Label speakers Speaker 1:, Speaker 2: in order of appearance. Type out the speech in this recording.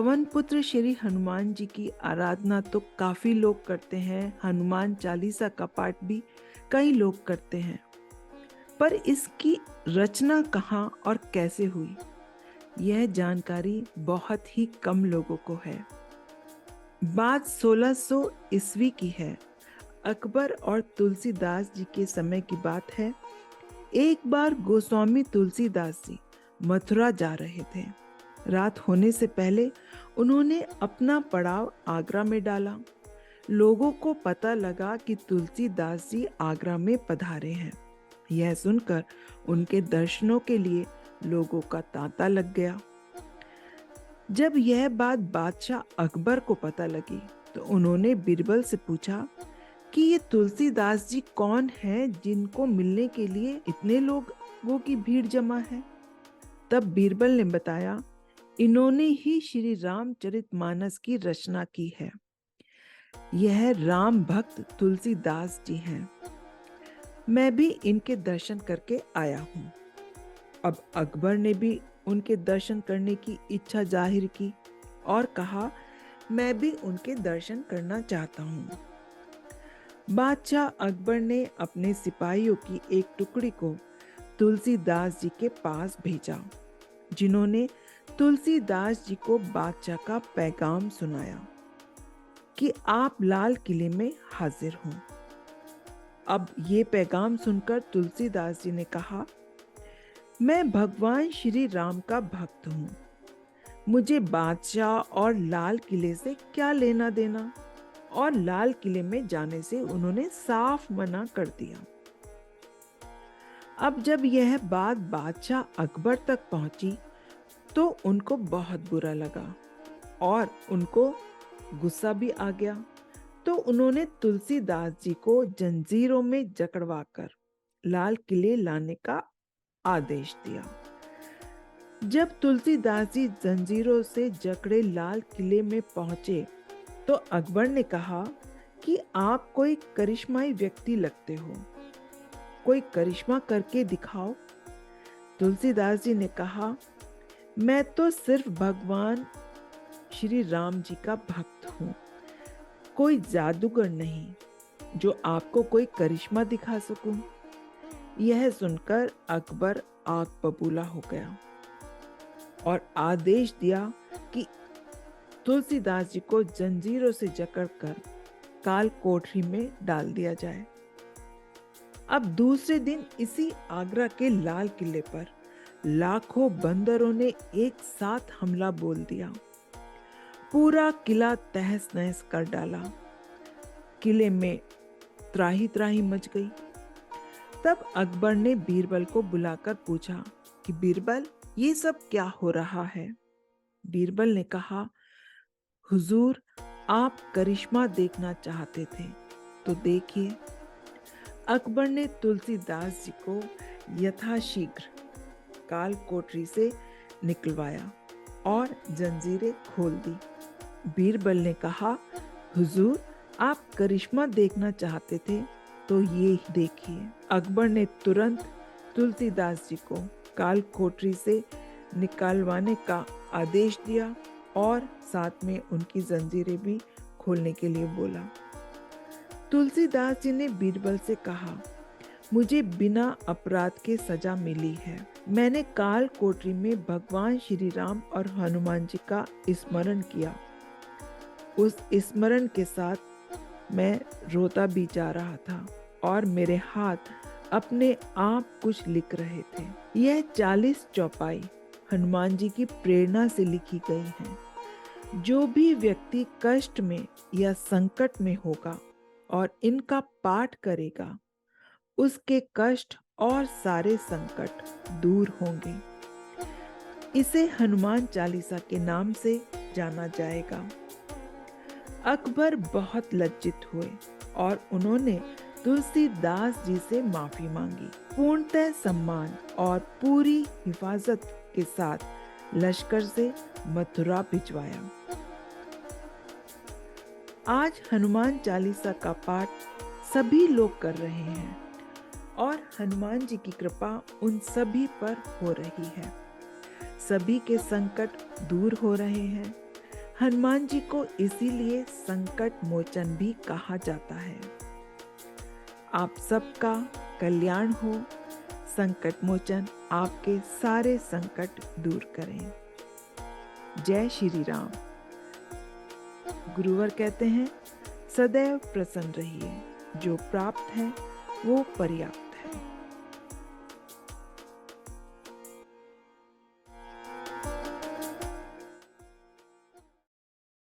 Speaker 1: पवन पुत्र श्री हनुमान जी की आराधना तो काफी लोग करते हैं, हनुमान चालीसा का पाठ भी कई लोग करते हैं, पर इसकी रचना कहाँ और कैसे हुई, यह जानकारी बहुत ही कम लोगों को है। बात 1600 ईस्वी की है। अकबर और तुलसीदास जी के समय की बात है। एक बार गोस्वामी तुलसीदास जी मथुरा जा रहे थे। रात होने से पहले उन्होंने अपना पड़ाव आगरा में डाला। लोगों को पता लगा कि तुलसीदास जी आगरा में पधारे हैं। यह सुनकर उनके दर्शनों के लिए लोगों का तांता लग गया। जब यह बात बादशाह अकबर को पता लगी तो उन्होंने बीरबल से पूछा कि ये तुलसीदास जी कौन हैं जिनको मिलने के लिए इतने लोगों की भीड़ जमा है। तब बीरबल ने बताया, इन्होंने ही श्री रामचरितमानस की रचना की है। यह राम भक्त तुलसीदास जी हैं। मैं भी इनके दर्शन करके आया हूँ। अब अकबर ने भी उनके दर्शन करने की इच्छा जाहिर की और कहा, मैं भी उनके दर्शन करना चाहता हूँ। बादशाह अकबर ने अपने सिपाहियों की एक टुकड़ी को तुलसीदास जी के पास भेजा, जिन्होंने तुलसीदास जी को बादशाह का पैगाम सुनाया कि आप लाल किले में हाजिर हों। अब ये पैगाम सुनकर तुलसीदास जी ने कहा, मैं भगवान श्री राम का भक्त हूँ। मुझे बादशाह और लाल किले से क्या लेना देना। और लाल किले में जाने से उन्होंने साफ मना कर दिया। अब जब यह बात बादशाह अकबर तक पहुंची तो उनको बहुत बुरा लगा और उनको गुस्सा भी आ गया। तो उन्होंने तुलसीदास जी को जंजीरों में जकड़वाकर लाल किले लाने का आदेश दिया। जब तुलसीदास जी जंजीरों से जकड़े लाल किले में पहुंचे तो अकबर ने कहा कि आप कोई करिश्माई व्यक्ति लगते हो, कोई करिश्मा करके दिखाओ। तुलसीदास जी ने कहा, मैं तो सिर्फ भगवान श्री राम जी का भक्त हूँ, कोई जादूगर नहीं जो आपको कोई करिश्मा दिखा सकूं। यह सुनकर अकबर आग बबूला हो गया और आदेश दिया कि तुलसीदास जी को जंजीरों से जकड़कर काल कोठरी में डाल दिया जाए। अब दूसरे दिन इसी आगरा के लाल किले पर लाखों बंदरों ने एक साथ हमला बोल दिया। पूरा किला तहस नहस कर डाला। किले में त्राही त्राही मच गई। तब अकबर ने बीरबल को बुलाकर पूछा कि बीरबल, ये सब क्या हो रहा है। बीरबल ने कहा, हुजूर, आप करिश्मा देखना चाहते थे तो देखिए। अकबर ने तुलसीदास जी को यथाशीघ्र काल कोठरी से निकलवाया और जंजीरें खोल दी। बीरबल ने कहा, हुजूर, आप करिश्मा देखना चाहते थे तो ये देखिए। अकबर ने तुरंत तुलसीदास जी को काल कोठरी से निकालवाने का आदेश दिया और साथ में उनकी जंजीरें भी खोलने के लिए बोला। तुलसीदास जी ने बीरबल से कहा, मुझे बिना अपराध के सजा मिली है। मैंने काल कोठरी में भगवान श्री राम और हनुमान जी का स्मरण किया। उस स्मरण के साथ मैं रोता भी जा रहा था और मेरे हाथ अपने आप कुछ लिख रहे थे। यह 40 चौपाई हनुमान जी की प्रेरणा से लिखी गई हैं। जो भी व्यक्ति कष्ट में या संकट में होगा और इनका पाठ करेगा, उसके कष्ट और सारे संकट दूर होंगे। इसे हनुमान चालीसा के नाम से जाना जाएगा। अकबर बहुत लज्जित हुए और उन्होंने तुलसीदास जी से माफी मांगी। पूर्णतः सम्मान और पूरी हिफाजत के साथ लश्कर से मथुरा भिजवाया। आज हनुमान चालीसा का पाठ सभी लोग कर रहे हैं और हनुमान जी की कृपा उन सभी पर हो रही है। सभी के संकट दूर हो रहे हैं। हनुमान जी को इसीलिए संकट मोचन भी कहा जाता है। आप सबका कल्याण हो। संकट मोचन आपके सारे संकट दूर करें। जय श्री राम। गुरुवर कहते हैं, सदैव प्रसन्न रहिए। जो प्राप्त है वो पर्याप्त